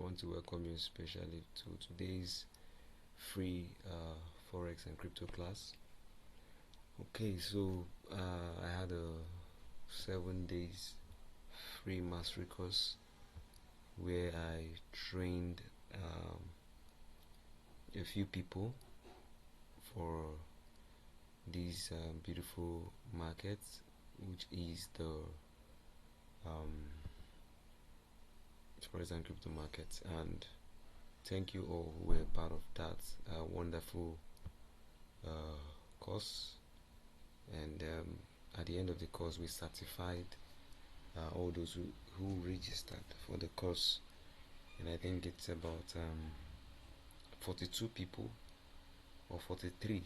want to welcome you especially to today's free Forex and crypto class. Okay, so I had a 7 days free mastery course where I trained a few people for these beautiful markets, which is the Forex and crypto markets. And thank you all who were part of that wonderful course. And at the end of the course, we certified all those who registered for the course, and I think it's about 42 people or 43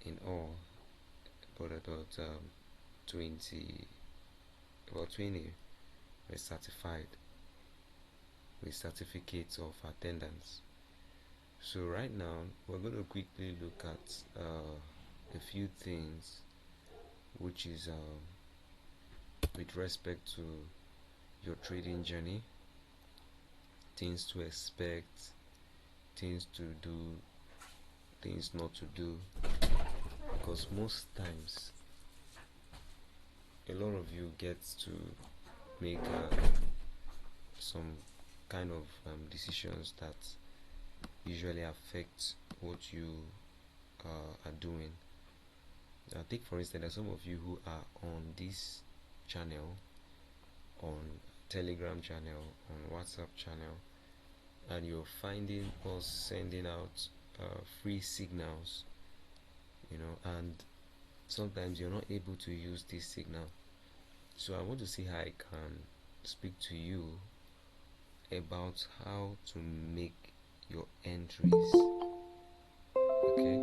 in all, but about 20 were certified with certificates of attendance. So right now we're going to quickly look at a few things, which is with respect to your trading journey, things to expect, things to do, things not to do, because most times a lot of you get to make some kind of decisions that usually affect what you are doing. Take for instance, there are some of you who are on this channel, on Telegram channel, on WhatsApp channel, and you're finding us sending out free signals, and sometimes you're not able to use this signal. So I want to see how I can speak to you about how to make your entries. Okay,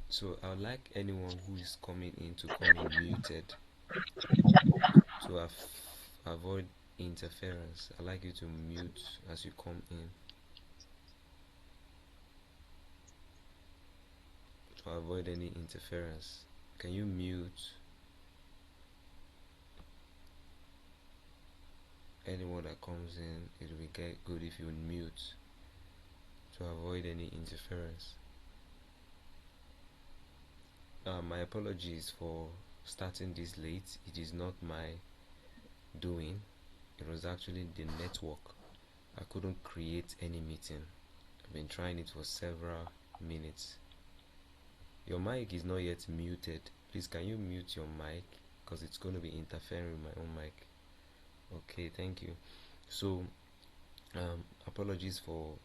so I'd like anyone who is coming in to come in muted to avoid interference. I'd like you to mute as you come in to avoid any interference. Can you mute anyone that comes in? It will be good if you mute to avoid any interference. My apologies for starting this late. It is not my doing. It was actually the network. I couldn't create any meeting. I've been trying it for several minutes. Your mic is not yet muted. Please, can you mute your mic, because it's going to be interfering with my own mic. Okay, thank you. So apologies for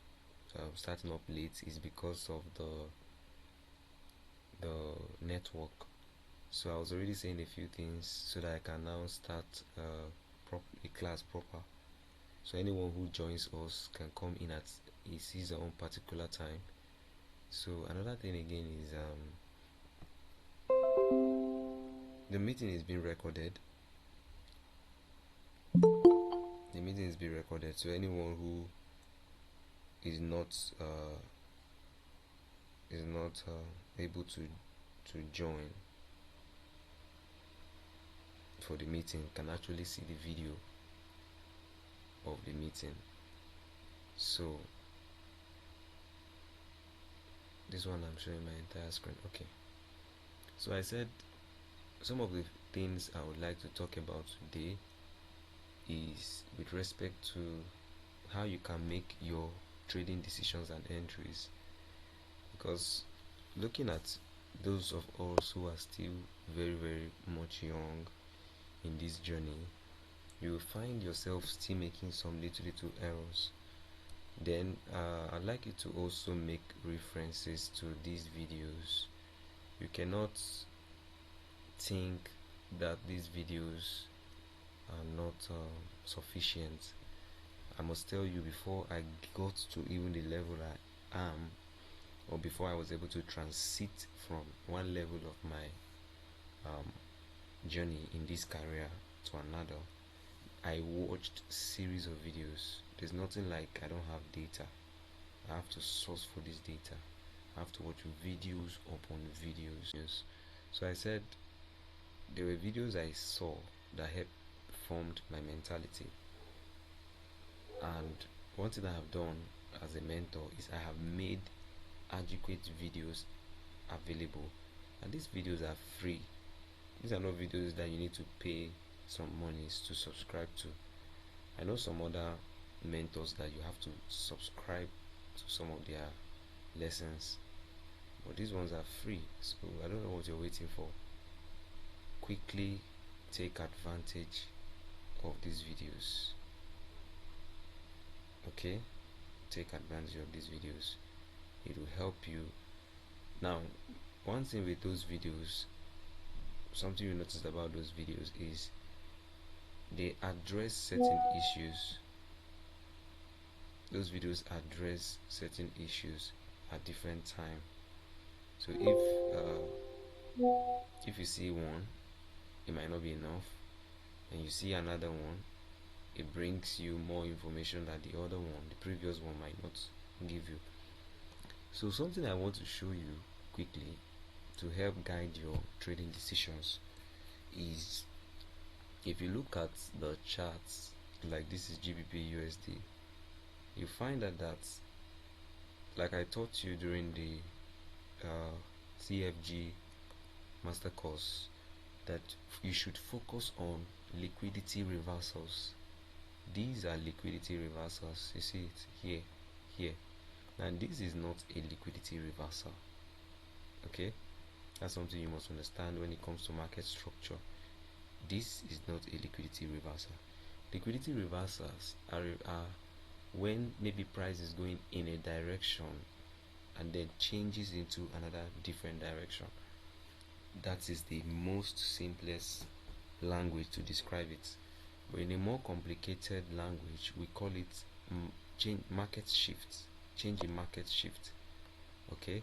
starting up late. Is because of the network. So I was already saying a few things so that I can now start a class proper. So anyone who joins us can come in at his own particular time. So another thing again is the meeting is being recorded. The meeting is being recorded. So anyone who is not able to join for the meeting can actually see the video of the meeting. So this one I'm showing my entire screen. Okay, so I said some of the things I would like to talk about today is with respect to how you can make your trading decisions and entries, because looking at those of us who are still very much young in this journey, you will find yourself still making some little errors. Then I'd like you to also make references to these videos. You cannot think that these videos are not sufficient. I must tell you, before I got to even the level I am, or before I was able to transit from one level of my journey in this career to another, I watched series of videos. There's nothing like I don't have data. I have to source for this data. have to watch videos upon videos. So I said there were videos I saw that helped formed my mentality, and one thing I have done as a mentor is I have made adequate videos available, and these videos are free. These are not videos that you need to pay some monies to subscribe to. I know some other mentors that you have to subscribe to some of their lessons, but these ones are free, so I don't know what you're waiting for. Quickly take advantage of these videos. Okay, take advantage of these videos. It will help you. Now, one thing with those videos, something you notice about those videos is they address certain issues. Those videos address certain issues at different time. So if you see one, it might not be enough, and you see another one, it brings you more information that the other one, the previous one, might not give you. So something I want to show you quickly to help guide your trading decisions is, if you look at the charts, like this is GBP USD, you find that like I taught you during the CFG master course, that you should focus on liquidity reversals. These are liquidity reversals. You see it here, and this is not a liquidity reversal. Okay, that's something you must understand when it comes to market structure. This is not a liquidity reversal. Liquidity reversals are when maybe price is going in a direction and then changes into another different direction. That is the most simplest language to describe it. But in a more complicated language, we call it market shift, change in market shift. Okay,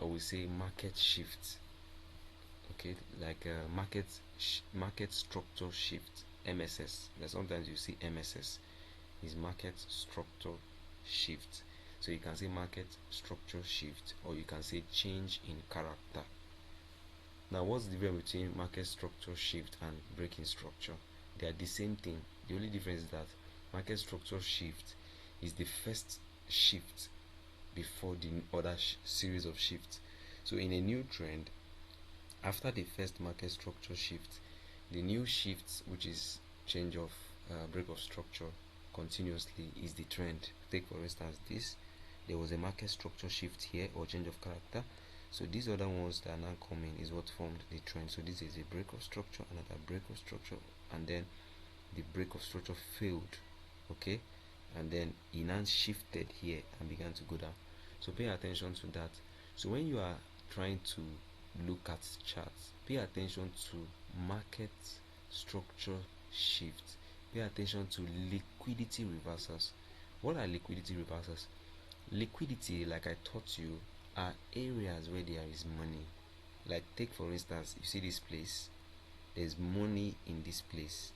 or we say market shift. Okay, like market structure shift, MSS. That sometimes you see MSS is market structure shift. So you can say market structure shift, or you can say change in character. Now, what's the difference between market structure shift and breaking structure? They are the same thing. The only difference is that market structure shift is the first shift before the other series of shifts. So in a new trend, after the first market structure shift, the new shifts, which is change of break of structure continuously, is the trend. Take for instance this, there was a market structure shift here, or change of character. So these other ones that are now coming is what formed the trend. So this is a break of structure, another break of structure, and then the break of structure failed. Okay, and then it now shifted here and began to go down. So pay attention to that. So when you are trying to look at charts, pay attention to market structure shift. Pay attention to liquidity reversals. What are liquidity reversals? Liquidity, like I taught you, are areas where there is money. Like take for instance, you see this place, there's money in this place,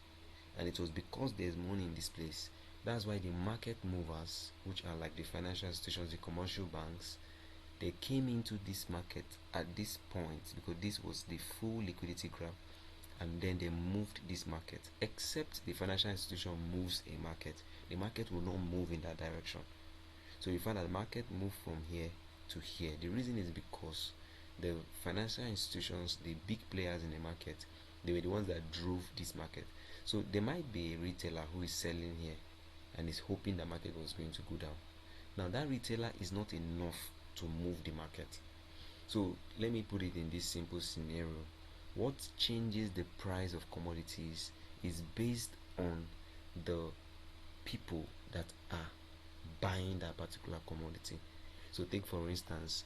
and it was because there's money in this place, that's why the market movers, which are like the financial institutions, the commercial banks, they came into this market at this point because this was the full liquidity grab, and then they moved this market. Except the financial institution moves a market, the market will not move in that direction. So you find that the market moved from here to here. The reason is because the financial institutions, the big players in the market, they were the ones that drove this market. So there might be a retailer who is selling here and is hoping the market was going to go down. Now that retailer is not enough to move the market. So let me put it in this simple scenario. What changes the price of commodities is based on the people that are buying that particular commodity. So take for instance,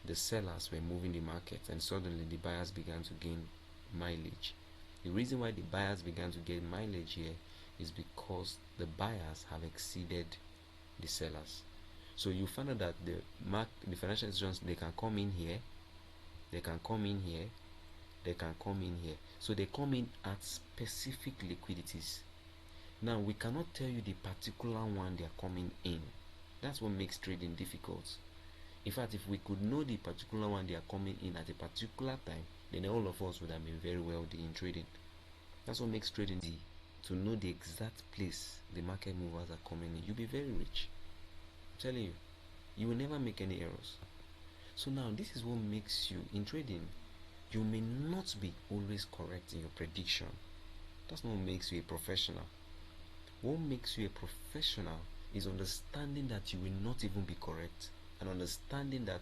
the sellers were moving the market and suddenly the buyers began to gain mileage. The reason why the buyers began to gain mileage here is because the buyers have exceeded the sellers. So you find out that the financial institutions, they can come in here, they can come in here, they can come in here. So they come in at specific liquidities. Now we cannot tell you the particular one they are coming in. That's what makes trading difficult. In fact, if we could know the particular one they are coming in at a particular time, then all of us would have been very wealthy in trading. That's what makes trading easy. To know the exact place the market movers are coming in, you'll be very rich. I'm telling you, you will never make any errors. So now this is what makes you in trading. You may not be always correct in your prediction. That's not what makes you a professional. What makes you a professional is understanding that you will not even be correct, and understanding that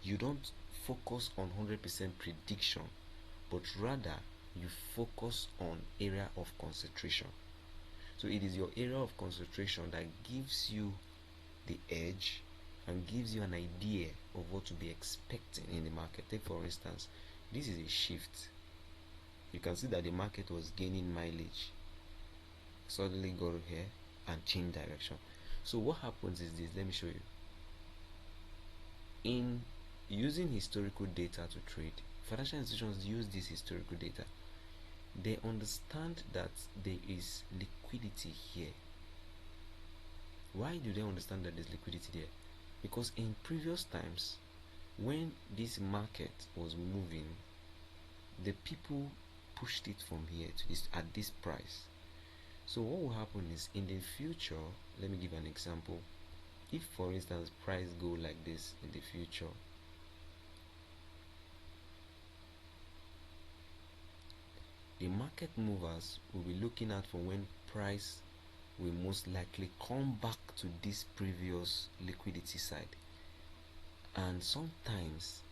you don't focus on 100% prediction, but rather you focus on area of concentration. So it is your area of concentration that gives you the edge and gives you an idea of what to be expecting in the market. Take for instance, this is a shift. You can see that the market was gaining mileage, suddenly got here and changed direction. So what happens is this, let me show you. In using historical data to trade, financial institutions use this historical data. They understand that there is liquidity here. Why do they understand that there's liquidity there? Because in previous times, when this market was moving, the people pushed it from here to this at this price. So what will happen is, in the future, let me give an example. If for instance price go like this in the future, the market movers will be looking at for when price will most likely come back to this previous liquidity side, and sometimes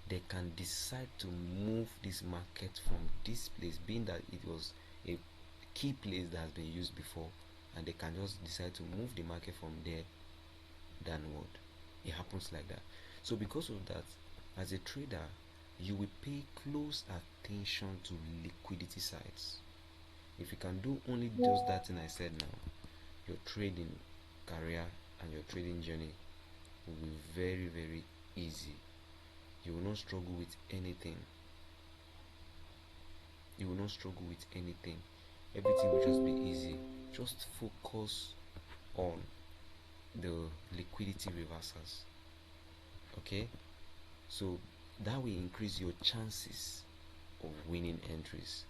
they can decide to move this market from this place, being that it was a key place that has been used before, and they can just decide to move the market from there downward. It happens like that. So because of that, as a trader, you will pay close attention to liquidity sides. If you can do only just that thing I said now, your trading career and your trading journey will be very, very easy. You will not struggle with anything. You will not struggle with anything. Everything will just be easy. Just focus on the liquidity reversals. Okay, so that will increase your chances of winning entries.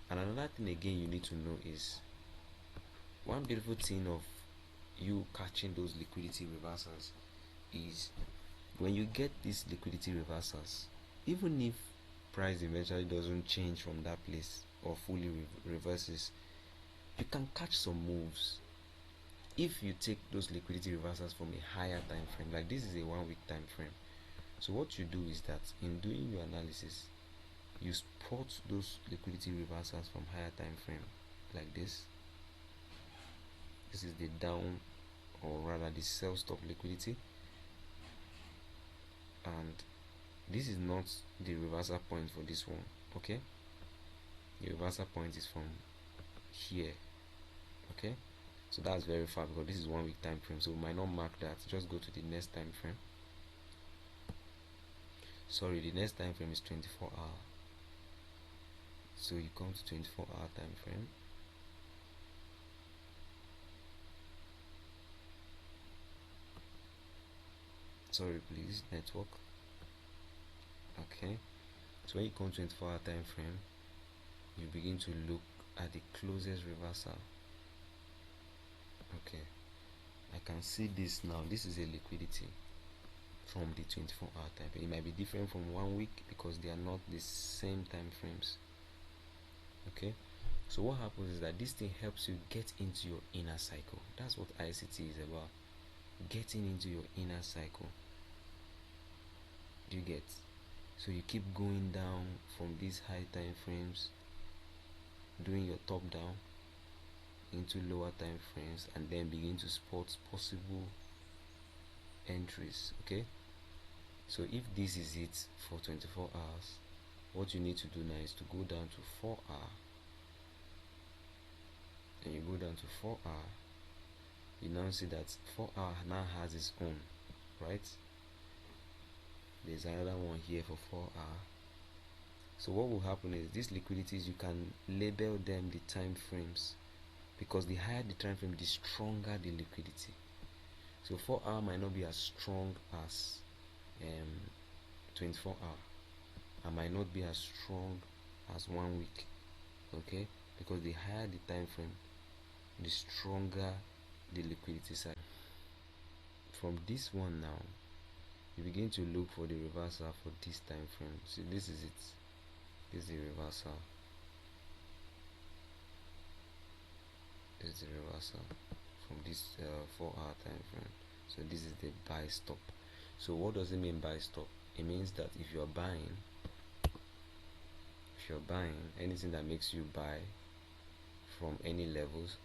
And another thing again you need to know is, one beautiful thing of you catching those liquidity reversals is, when you get these liquidity reversals, even if price eventually doesn't change from that place or fully reverses, you can catch some moves if you take those liquidity reversals from a higher time frame. Like this is a 1 week time frame. So what you do is that in doing your analysis, you spot those liquidity reversals from higher time frame like this. This is the down, or rather the sell stop liquidity, and this is not the reversal point for this one. Okay, the reversal point is from here. Okay, so that's very far because this is 1 week time frame, so we might not mark that. Just go to the next time frame. Sorry, the next time frame is 24 hour. So you come to 24-hour time frame. Sorry please, network. Okay, so when you come to 24-hour time frame, you begin to look at the closest reversal. Okay, I can see this now. This is a liquidity from the 24-hour time frame. It might be different from 1 week because they are not the same time frames. Okay, so what happens is that this thing helps you get into your inner cycle. That's what ICT is about, getting into your inner cycle. Do you get? So you keep going down from these high time frames, doing your top down into lower time frames, and then begin to spot possible entries. Okay, so if this is it for 24 hours, what you need to do now is to go down to 4 hour, and you go down to 4 hour, you now see that 4 hour now has its own, right? There's another one here for 4 hour. So what will happen is, these liquidities, you can label them the time frames, because the higher the time frame, the stronger the liquidity. So 4 hour might not be as strong as 24 hour, I might not be as strong as 1 week. Okay, because the higher the time frame, the stronger the liquidity side. From this one now, you begin to look for the reversal for this time frame. See, this is it. This is the reversal. This is the reversal from this 4 hour time frame. So this is the buy stop. So what does it mean buy stop? It means that if you're buying anything that makes you buy from any levels,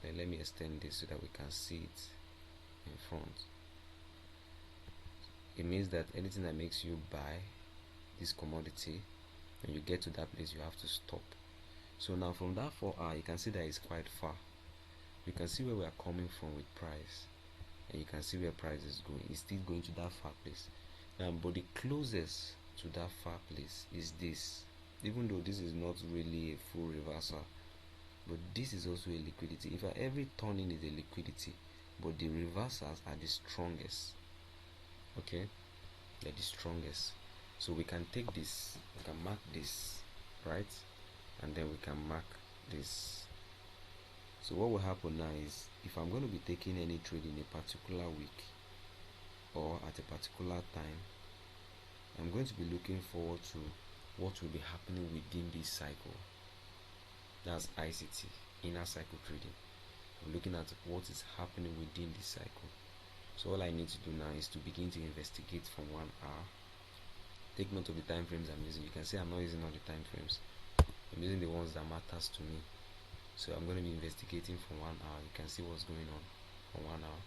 then let me extend this so that we can see it in front. It means that anything that makes you buy this commodity, when you get to that place, you have to stop. So now from that 4 hour, you can see that it's quite far. You can see where we are coming from with price, and you can see where price is going. It's still going to that far place. But the closest to that far place is this. Even though this is not really a full reversal, but this is also a liquidity. In fact, every turning is a liquidity, but the reversals are the strongest. Okay, they're the strongest. So we can take this, we can mark this, right, and then we can mark this. So what will happen now is, if I'm going to be taking any trade in a particular week or at a particular time, I'm going to be looking forward to what will be happening within this cycle. That's ICT, inner cycle trading. I'm looking at what is happening within this cycle. So all I need to do now is to begin to investigate from 1 hour. Take note of the time frames I'm using. You can see I'm not using all the time frames. I'm using the ones that matters to me. So I'm going to be investigating from 1 hour. You can see what's going on from 1 hour.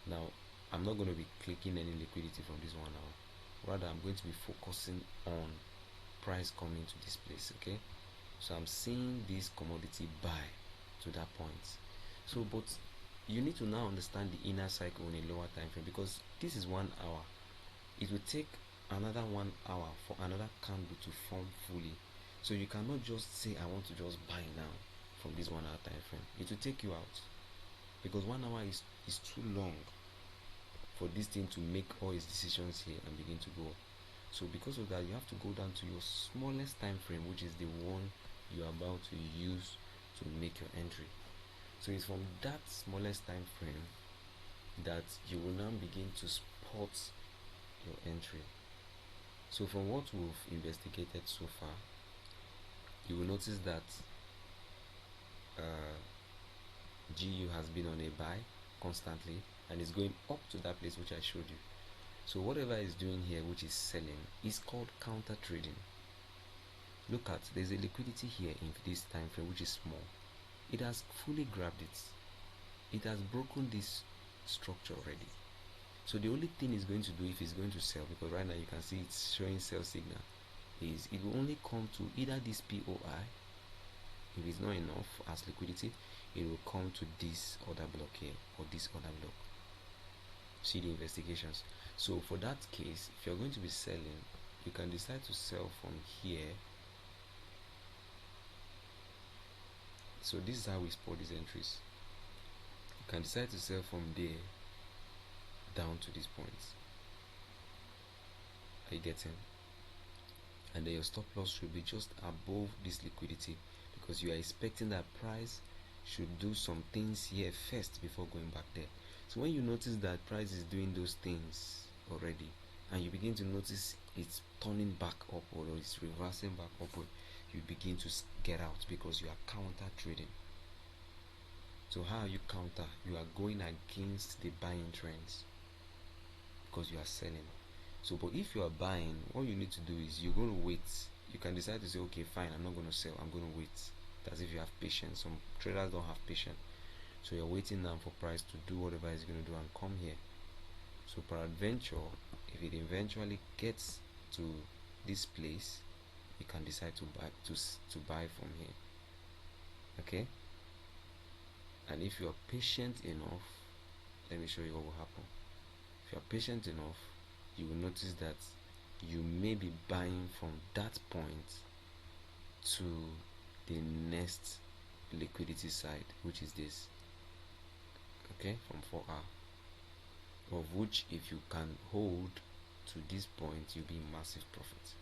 Now I'm not going to be clicking any liquidity from this 1 hour. Rather, I'm going to be focusing on price coming to this place. Okay, so I'm seeing this commodity buy to that point. So but you need to now understand the inner cycle in a lower time frame, because this is 1 hour. It will take another 1 hour for another candle to form fully. So you cannot just say I want to just buy now from this 1 hour time frame. It will take you out, because 1 hour is too long for this thing to make all its decisions here and begin to go. So because of that, you have to go down to your smallest time frame, which is the one you are about to use to make your entry. So it's from that smallest time frame that you will now begin to spot your entry. So from what we've investigated so far, you will notice that GU has been on a buy constantly and is going up to that place which I showed you. So whatever is doing here, which is selling, is called counter trading. Look at, there's a liquidity here in this time frame which is small. It has fully grabbed it. It has broken this structure already. So the only thing it's going to do, if it's going to sell, because right now you can see it's showing sell signal, is it will only come to either this POI. If it's not enough as liquidity, it will come to this other block here or this other block. See the investigations. So for that case, if you're going to be selling, you can decide to sell from here. So this is how we spot these entries. You can decide to sell from there down to these points. Are you getting? And then your stop loss should be just above this liquidity, because you are expecting that price should do some things here first before going back there. So when you notice that price is doing those things already, and you begin to notice it's turning back upward or it's reversing back upward, you begin to get out, because you are counter trading. So how are you counter? You are going against the buying trends because you are selling. So but if you are buying, what you need to do is you're going to wait. You can decide to say, okay, fine, I'm not going to sell, I'm going to wait. That's if you have patience. Some traders don't have patience, so you're waiting now for price to do whatever it's going to do and come here. So peradventure, if it eventually gets to this place, you can decide to buy from here. Okay, and if you are patient enough, let me show you what will happen. If you are patient enough, you will notice that you may be buying from that point to the next liquidity side, which is this. Okay, from 4 hour, of which if you can hold to this point, you'll be in massive profit.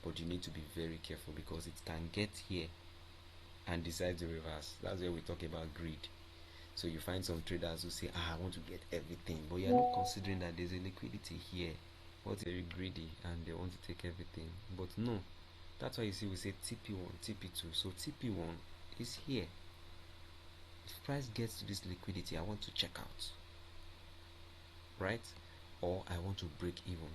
But you need to be very careful because it can get here and decide to reverse. That's where we talk about greed. So you find some traders who say, I want to get everything, but you're not considering that there's a liquidity here. What's very greedy and they want to take everything. But no, that's why you see we say TP1, TP2. So TP1 is here. If price gets to this liquidity, I want to check out, right? Or I want to break even.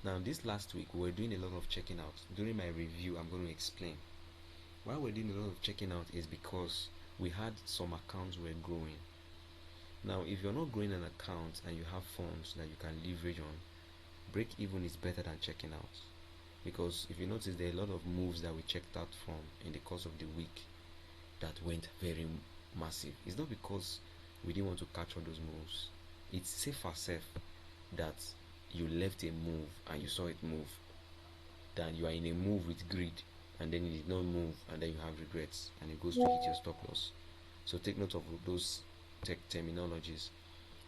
Now this last week we were doing a lot of checking out. During my review, I'm going to explain. Why we're doing a lot of checking out is because we had some accounts were growing. Now if you're not growing an account and you have funds that you can leverage on, break even is better than checking out. Because if you notice, there are a lot of moves that we checked out from in the course of the week that went very massive. It's not because we didn't want to catch all those moves. It's safer that you left a move and you saw it move than you are in a move with greed and then it did not move and then you have regrets and it goes to hit your stop loss. So take note of those terminologies.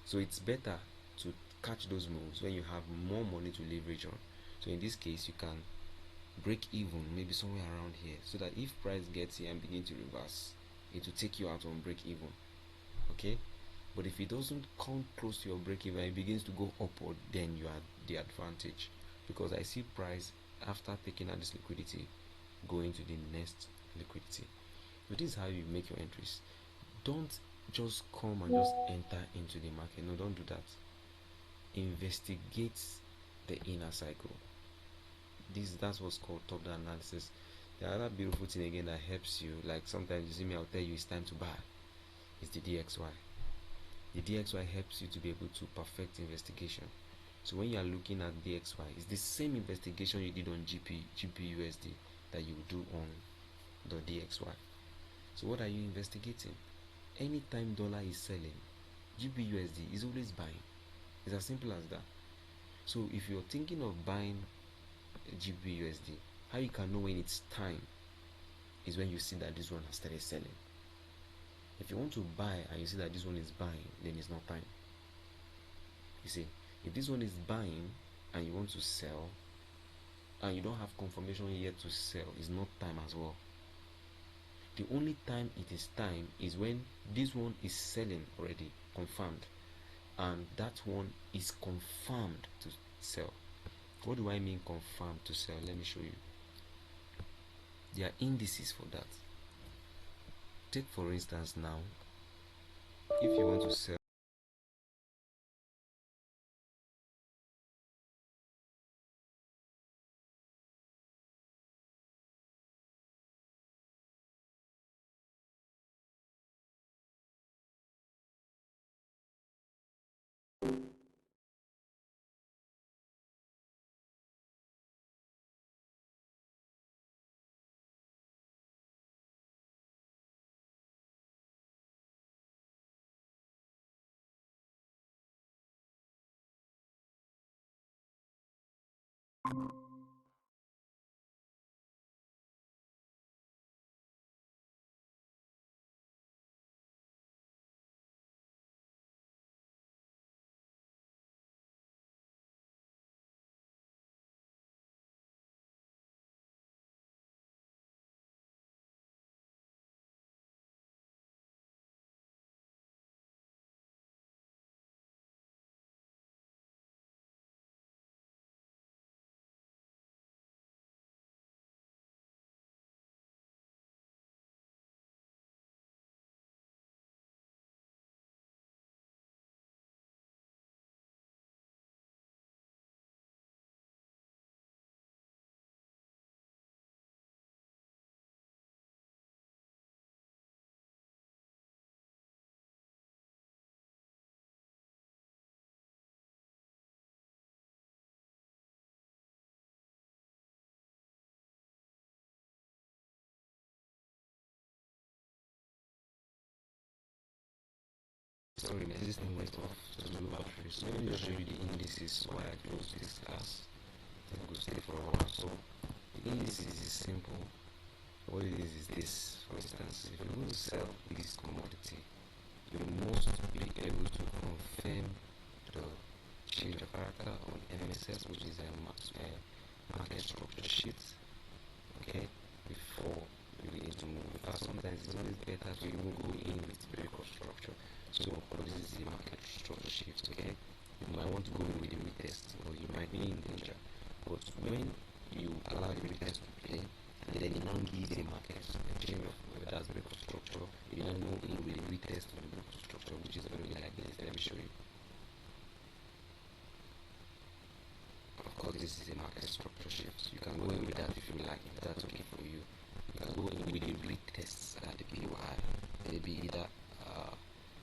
So it's better to catch those moves when you have more money to leverage on. So in this case, you can break even maybe somewhere around here, so that if price gets here and begin to reverse, it will take you out on break even. Okay, but if it doesn't come close to your break even and it begins to go upward, then you are the advantage, because I see price after taking out this liquidity going to the next liquidity. So this is how you make your entries. Don't just come and just enter into the market. No, don't do that. Investigate the inner cycle. That's what's called top-down analysis. The other beautiful thing again that helps you, like sometimes you see me, I'll tell you it's time to buy, is the DXY. The DXY helps you to be able to perfect investigation. So when you are looking at DXY, it's the same investigation you did on GPUSD that you do on the DXY. So what are you investigating? Anytime dollar is selling, GPUSD is always buying. It's as simple as that. So if you're thinking of buying GBUSD, how you can know when it's time is when you see that this one has started selling. If you want to buy and you see that this one is buying, then it's not time. You see, if this one is buying and you want to sell and you don't have confirmation yet to sell, it's not time as well. The only time it is time is when this one is selling already, confirmed, and that one is confirmed to sell. What do I mean confirmed to sell? Let me show you. There are indices for that. Take for instance now, if you want to sell sorry man, this thing went off to the battery. So let me just show you the indices why I closed this class. I think we'll stay for a while. So the indices is simple. What it is this, for instance, if you're going to sell this commodity, you must be able to confirm the change of character on MSS, which is a market structure shift. Okay, before you begin to move. Because sometimes it's always better to even go in with break of structure. So of course this is a market structure shift. Okay, you might want to go in with a retest, or you might be in danger. But when you allow the retest to play, and then you now give the market a change of that's break of structure, you now go in with a retest of the break of structure, which is going to be like this. Let me show you. Of course, this is a market structure shift. You can go in with that if you like, if that's okay for you. You can go in with the retests at the POI, maybe either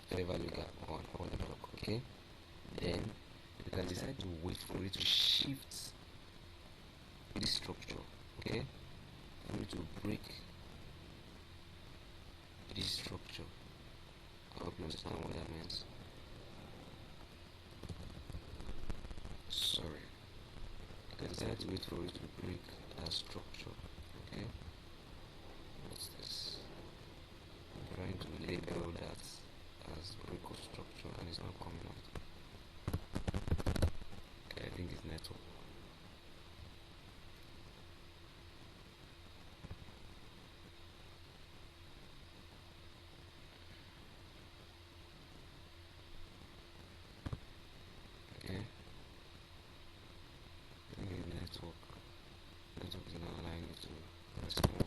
fair value gap or on the block, okay? Then you can decide to wait for it to shift this structure, okay? For it to break this structure. I hope you understand what that means. Sorry. You can decide to wait for it to break that structure, okay? What's this? I'm trying to label that as break of structure and it's not coming out. Okay, I think it's network. Okay, I think it's network. Network is not allowing it to respond.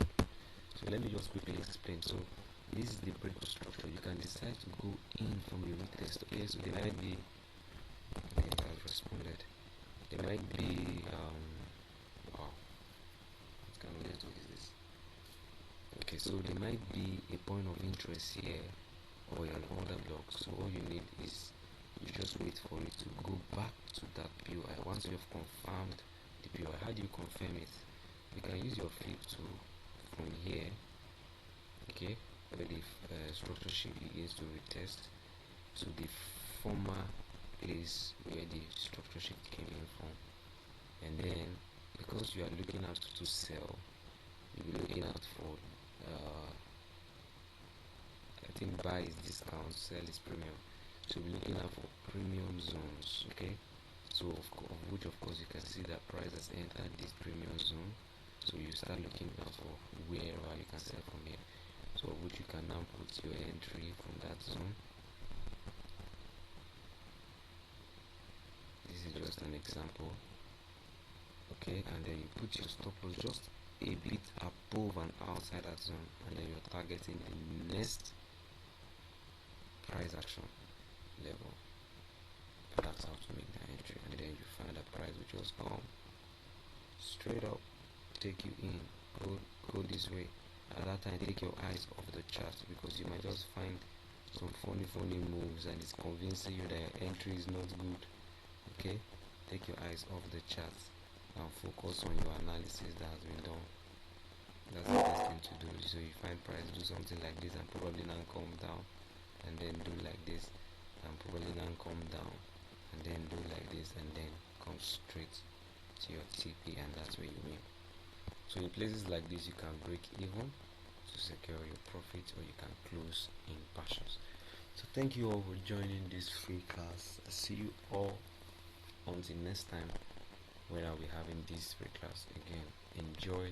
So let me just quickly explain. So this is the break of structure. You can decide to go in from the retest. Okay, so there might be, I think it has responded. There might be wow, what kind of network is this? Okay, so there might be a point of interest here or an order block. So all you need is you just wait for it to go back to that POI. Once you have confirmed the POI, how do you confirm it? You can use your flip tool from here, okay, where the structure shift begins to retest to the former place where the structure shift came in from, and then because you are looking out to sell, you'll be looking out for I think buy is discount, sell is premium. So we're looking out for premium zones, okay? So of which of course you can see that price has entered this premium zone. So you start looking out for wherever you can sell from here. So which you can now put your entry from that zone. This is just an example, okay? And then you put your stop loss just a bit above and outside that zone, and then you're targeting the next price action level. And that's how to make the entry, and then you find a price which will come straight up, take you in, go this way. At that time, take your eyes off the chart, because you might just find some funny moves and it's convincing you that your entry is not good. Okay, take your eyes off the chart and focus on your analysis that has been done. That's the best thing to do. So you find price do something like this and probably now come down, and then do like this and probably now come down, and then do like this and then come straight to your TP, and that's where you win. So in places like this you can break even to secure your profit, or you can close in partials. So thank you all for joining this free class. I see you all until next time when I'll be having this free class again. Enjoy.